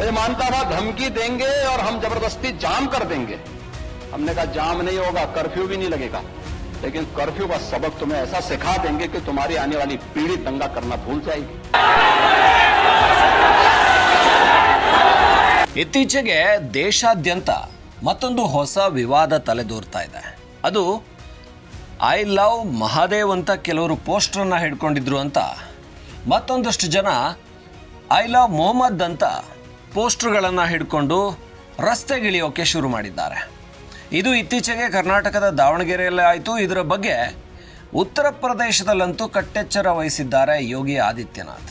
वो ये मानता था धमकी देंगे और हम जबरदस्ती जाम कर देंगे। हमने कहा जाम नहीं होगा, कर्फ्यू भी नहीं लगेगा, लेकिन कर्फ्यू का सबक तुम्हें ऐसा सिखा देंगे कि तुम्हारी आने वाली पीढ़ी दंगा करना भूल जाएगी। ಇತ್ತೀಚೆಗೆ ದೇಶಾದ್ಯಂತ ಮತ್ತೊಂದು ಹೊಸ ವಿವಾದ ತಲೆದೋರ್ತಾ ಇದೆ. ಅದು ಐ ಲವ್ ಮಹಾದೇವ್ ಅಂತ ಕೆಲವರು ಪೋಸ್ಟರ್ನ ಹಿಡ್ಕೊಂಡಿದ್ರು ಅಂತ ಮತ್ತೊಂದಷ್ಟು ಜನ ಐ ಲವ್ ಮೊಹಮ್ಮದ್ ಅಂತ ಪೋಸ್ಟರ್ಗಳನ್ನು ಹಿಡ್ಕೊಂಡು ರಸ್ತೆಗಿಳಿಯೋಕೆ ಶುರು ಮಾಡಿದ್ದಾರೆ. ಇದು ಇತ್ತೀಚೆಗೆ ಕರ್ನಾಟಕದ ದಾವಣಗೆರೆಯಲ್ಲೇ ಆಯಿತು. ಇದರ ಬಗ್ಗೆ ಉತ್ತರ ಪ್ರದೇಶದಲ್ಲಂತೂ ಕಟ್ಟೆಚ್ಚರ ವಹಿಸಿದ್ದಾರೆ ಯೋಗಿ ಆದಿತ್ಯನಾಥ್.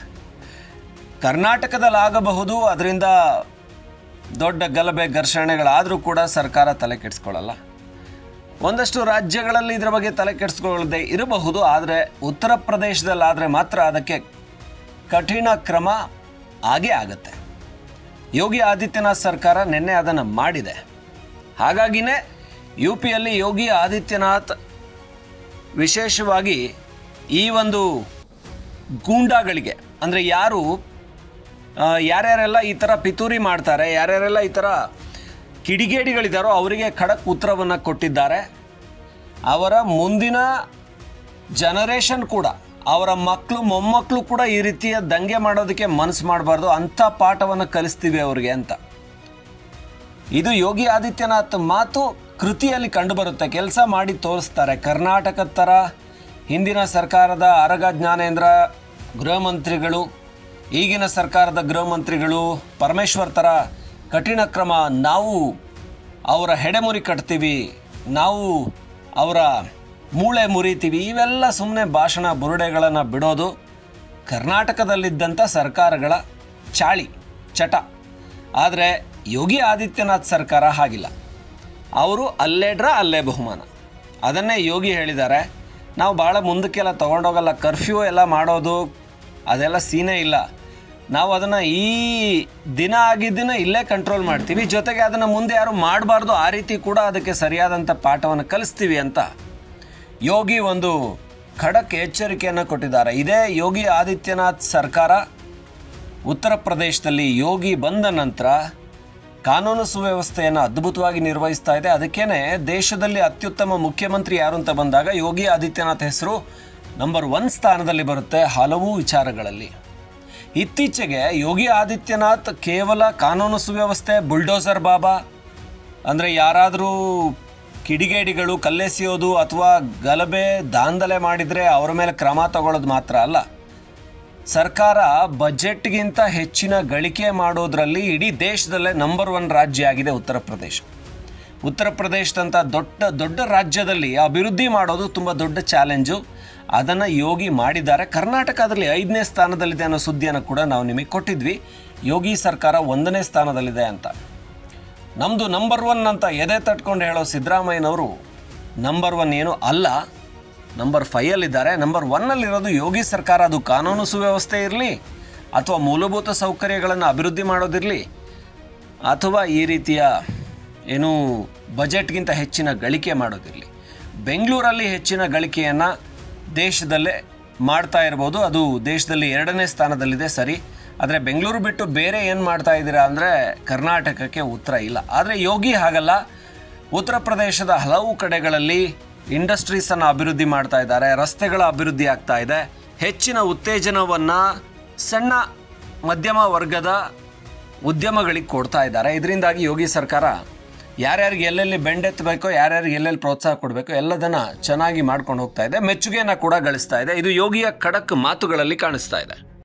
ಕರ್ನಾಟಕದಲ್ಲಾಗಬಹುದು, ಅದರಿಂದ ದೊಡ್ಡ ಗಲಭೆ ಘರ್ಷಣೆಗಳಾದರೂ ಕೂಡ ಸರ್ಕಾರ ತಲೆ ಕೆಡಿಸ್ಕೊಳ್ಳಲ್ಲ. ಒಂದಷ್ಟು ರಾಜ್ಯಗಳಲ್ಲಿ ಇದರ ಬಗ್ಗೆ ತಲೆ ಕೆಡಿಸ್ಕೊಳ್ಳದೆ ಇರಬಹುದು, ಆದರೆ ಉತ್ತರ ಪ್ರದೇಶದಲ್ಲಾದರೆ ಮಾತ್ರ ಅದಕ್ಕೆ ಕಠಿಣ ಕ್ರಮ ಆಗೇ ಆಗುತ್ತೆ. ಯೋಗಿ ಆದಿತ್ಯನಾಥ್ ಸರ್ಕಾರ ನಿನ್ನೆ ಅದನ್ನು ಮಾಡಿದೆ. ಹಾಗಾಗಿನೇ ಯು ಪಿಯಲ್ಲಿ ಯೋಗಿ ಆದಿತ್ಯನಾಥ್ ವಿಶೇಷವಾಗಿ ಈ ಒಂದು ಗೂಂಡಾಗಳಿಗೆ, ಅಂದರೆ ಯಾರ್ಯಾರೆಲ್ಲ ಈ ಥರ ಪಿತೂರಿ ಮಾಡ್ತಾರೆ, ಯಾರ್ಯಾರೆಲ್ಲ ಈ ಥರ ಕಿಡಿಗೇಡಿಗಳಿದ್ದಾರೋ ಅವರಿಗೆ ಖಡಕ್ ಉತ್ತರವನ್ನು ಕೊಟ್ಟಿದ್ದಾರೆ. ಅವರ ಮುಂದಿನ ಜನರೇಷನ್ ಕೂಡ, ಅವರ ಮಕ್ಕಳು ಮೊಮ್ಮಕ್ಕಳು ಕೂಡ ಈ ರೀತಿಯ ದಂಗೆ ಮಾಡೋದಕ್ಕೆ ಮನಸ್ಸು ಮಾಡಬಾರ್ದು, ಅಂಥ ಪಾಠವನ್ನು ಕಲಿಸ್ತೀವಿ ಅವರಿಗೆ ಅಂತ. ಇದು ಯೋಗಿ ಆದಿತ್ಯನಾಥ್ ಮಾತು ಕೃತಿಯಲ್ಲಿ ಕಂಡುಬರುತ್ತೆ, ಕೆಲಸ ಮಾಡಿ ತೋರಿಸ್ತಾರೆ. ಕರ್ನಾಟಕದ ಥರ ಹಿಂದಿನ ಸರ್ಕಾರದ ಆರಗ ಜ್ಞಾನೇಂದ್ರ ಗೃಹ ಮಂತ್ರಿಗಳು, ಈಗಿನ ಸರ್ಕಾರದ ಗೃಹ ಮಂತ್ರಿಗಳು ಪರಮೇಶ್ವರ್ ಥರ ಕಠಿಣ ಕ್ರಮ, ನಾವು ಅವರ ಹೆಡೆಮುರಿ ಕಟ್ತೀವಿ, ನಾವು ಅವರ ಮೂಳೆ ಮುರಿತೀವಿ, ಇವೆಲ್ಲ ಸುಮ್ಮನೆ ಭಾಷಣ ಬುರುಡೆಗಳನ್ನು ಬಿಡೋದು ಕರ್ನಾಟಕದಲ್ಲಿದ್ದಂಥ ಸರ್ಕಾರಗಳ ಚಟ. ಆದರೆ ಯೋಗಿ ಆದಿತ್ಯನಾಥ್ ಸರ್ಕಾರ ಹಾಗಿಲ್ಲ. ಅವರು ಅಲ್ಲೇಡ್ರ ಅಲ್ಲೇ ಬಹುಮಾನ. ಅದನ್ನೇ ಯೋಗಿ ಹೇಳಿದ್ದಾರೆ, ನಾವು ಭಾಳ ಮುಂದಕ್ಕೆಲ್ಲ ತೊಗೊಂಡೋಗಲ್ಲ, ಕರ್ಫ್ಯೂ ಎಲ್ಲ ಮಾಡೋದು ಅದೆಲ್ಲ ಸೀನೇ ಇಲ್ಲ, ನಾವು ಅದನ್ನು ಈ ದಿನ ಆಗಿದ್ದನ್ನ ಇಲ್ಲೇ ಕಂಟ್ರೋಲ್ ಮಾಡ್ತೀವಿ, ಜೊತೆಗೆ ಅದನ್ನು ಮುಂದೆ ಯಾರು ಮಾಡಬಾರ್ದು, ಆ ರೀತಿ ಕೂಡ ಅದಕ್ಕೆ ಸರಿಯಾದಂಥ ಪಾಠವನ್ನು ಕಲಿಸ್ತೀವಿ ಅಂತ ಯೋಗಿ ಒಂದು ಖಡಕ್ ಎಚ್ಚರಿಕೆಯನ್ನು ಕೊಟ್ಟಿದ್ದಾರೆ. ಇದೇ ಯೋಗಿ ಆದಿತ್ಯನಾಥ್ ಸರ್ಕಾರ ಉತ್ತರ ಪ್ರದೇಶದಲ್ಲಿ ಯೋಗಿ ಬಂದ ನಂತರ ಕಾನೂನು ಸುವ್ಯವಸ್ಥೆಯನ್ನು ಅದ್ಭುತವಾಗಿ ನಿರ್ವಹಿಸ್ತಾ ಇದೆ. ಅದಕ್ಕೇನೆ ದೇಶದಲ್ಲಿ ಅತ್ಯುತ್ತಮ ಮುಖ್ಯಮಂತ್ರಿ ಯಾರು ಅಂತ ಬಂದಾಗ ಯೋಗಿ ಆದಿತ್ಯನಾಥ್ ಹೆಸರು ನಂಬರ್ 1 ಸ್ಥಾನದಲ್ಲಿ ಬರುತ್ತೆ ಹಲವು ವಿಚಾರಗಳಲ್ಲಿ. ಇತ್ತೀಚೆಗೆ ಯೋಗಿ ಆದಿತ್ಯನಾಥ್ ಕೇವಲ ಕಾನೂನು ಸುವ್ಯವಸ್ಥೆ, ಬುಲ್ಡೋಸರ್ ಬಾಬಾ, ಅಂದರೆ ಯಾರಾದರೂ ಕಿಡಿಗೇಡಿಗಳು ಕಲ್ಲೆಸೆಯೋದು ಅಥವಾ ಗಲಭೆ ದಾಂಧಲೆ ಮಾಡಿದರೆ ಅವರ ಮೇಲೆ ಕ್ರಮ ತಗೊಳ್ಳೋದು ಮಾತ್ರ ಅಲ್ಲ, ಸರ್ಕಾರ ಬಜೆಟ್ಗಿಂತ ಹೆಚ್ಚಿನ ಗಳಿಕೆ ಮಾಡೋದ್ರಲ್ಲಿ ಇಡೀ ದೇಶದಲ್ಲೇ ನಂಬರ್ 1 ರಾಜ್ಯ ಆಗಿದೆ ಉತ್ತರ ಪ್ರದೇಶ. ಉತ್ತರ ಪ್ರದೇಶದಂಥ ದೊಡ್ಡ ರಾಜ್ಯದಲ್ಲಿ ಅಭಿವೃದ್ಧಿ ಮಾಡೋದು ತುಂಬ ದೊಡ್ಡ ಚಾಲೆಂಜು. ಅದನ್ನು ಯೋಗಿ ಮಾಡಿದ್ದಾರೆ. ಕರ್ನಾಟಕ ಅದರಲ್ಲಿ 5ನೇ ಸ್ಥಾನದಲ್ಲಿದೆ ಅನ್ನೋ ಸುದ್ದಿಯನ್ನು ಕೂಡ ನಾವು ನಿಮಗೆ ಕೊಟ್ಟಿದ್ವಿ. ಯೋಗಿ ಸರ್ಕಾರ 1ನೇ ಸ್ಥಾನದಲ್ಲಿದೆ ಅಂತ. ನಮ್ಮದು ನಂಬರ್ 1 ಅಂತ ಎದೆ ತಟ್ಕೊಂಡು ಹೇಳೋ ಸಿದ್ದರಾಮಯ್ಯನವರು ನಂಬರ್ 1 ಏನೂ ಅಲ್ಲ, ನಂಬರ್ 5ಅಲ್ಲಿದ್ದಾರೆ. ನಂಬರ್ 1ನಲ್ಲಿರೋದು ಯೋಗಿ ಸರ್ಕಾರ. ಅದು ಕಾನೂನು ಸುವ್ಯವಸ್ಥೆ ಇರಲಿ, ಅಥವಾ ಮೂಲಭೂತ ಸೌಕರ್ಯಗಳನ್ನು ಅಭಿವೃದ್ಧಿ ಮಾಡೋದಿರಲಿ, ಅಥವಾ ಈ ರೀತಿಯ ಏನು ಬಜೆಟ್ಗಿಂತ ಹೆಚ್ಚಿನ ಗಳಿಕೆ ಮಾಡೋದಿರಲಿ. ಬೆಂಗಳೂರಲ್ಲಿ ಹೆಚ್ಚಿನ ಗಳಿಕೆಯನ್ನು ದೇಶದಲ್ಲೇ ಮಾಡ್ತಾ ಇರ್ಬೋದು, ಅದು ದೇಶದಲ್ಲಿ 2ನೇ ಸ್ಥಾನದಲ್ಲಿದೆ ಸರಿ. ಆದರೆ ಬೆಂಗಳೂರು ಬಿಟ್ಟು ಬೇರೆ ಏನು ಮಾಡ್ತಾ ಇದ್ದೀರಾ ಅಂದರೆ ಕರ್ನಾಟಕಕ್ಕೆ ಉತ್ತರ ಇಲ್ಲ. ಆದರೆ ಯೋಗಿ ಹಾಗಲ್ಲ. ಉತ್ತರ ಪ್ರದೇಶದ ಹಲವು ಕಡೆಗಳಲ್ಲಿ ಇಂಡಸ್ಟ್ರೀಸನ್ನು ಅಭಿವೃದ್ಧಿ ಮಾಡ್ತಾ ಇದ್ದಾರೆ, ರಸ್ತೆಗಳ ಅಭಿವೃದ್ಧಿ ಆಗ್ತಾ ಇದೆ, ಹೆಚ್ಚಿನ ಉತ್ತೇಜನವನ್ನು ಸಣ್ಣ ಮಧ್ಯಮ ವರ್ಗದ ಉದ್ಯಮಗಳಿಗೆ ಕೊಡ್ತಾ ಇದ್ದಾರೆ. ಇದರಿಂದಾಗಿ ಯೋಗಿ ಸರ್ಕಾರ ಯಾರ್ಯಾರಿಗೆ ಎಲ್ಲೆಲ್ಲಿ ಬೆಂಡೆತ್ತಬೇಕೋ, ಯಾರ್ಯಾರಿಗೆ ಎಲ್ಲೆಲ್ಲಿ ಪ್ರೋತ್ಸಾಹ ಕೊಡಬೇಕೋ ಎಲ್ಲದನ್ನು ಚೆನ್ನಾಗಿ ಮಾಡ್ಕೊಂಡು ಹೋಗ್ತಾ ಇದೆ, ಮೆಚ್ಚುಗೆಯನ್ನು ಕೂಡ ಗಳಿಸ್ತಾ ಇದೆ. ಇದು ಯೋಗಿಯ ಖಡಕ್ ಮಾತುಗಳಲ್ಲಿ ಕಾಣಿಸ್ತಾ ಇದೆ.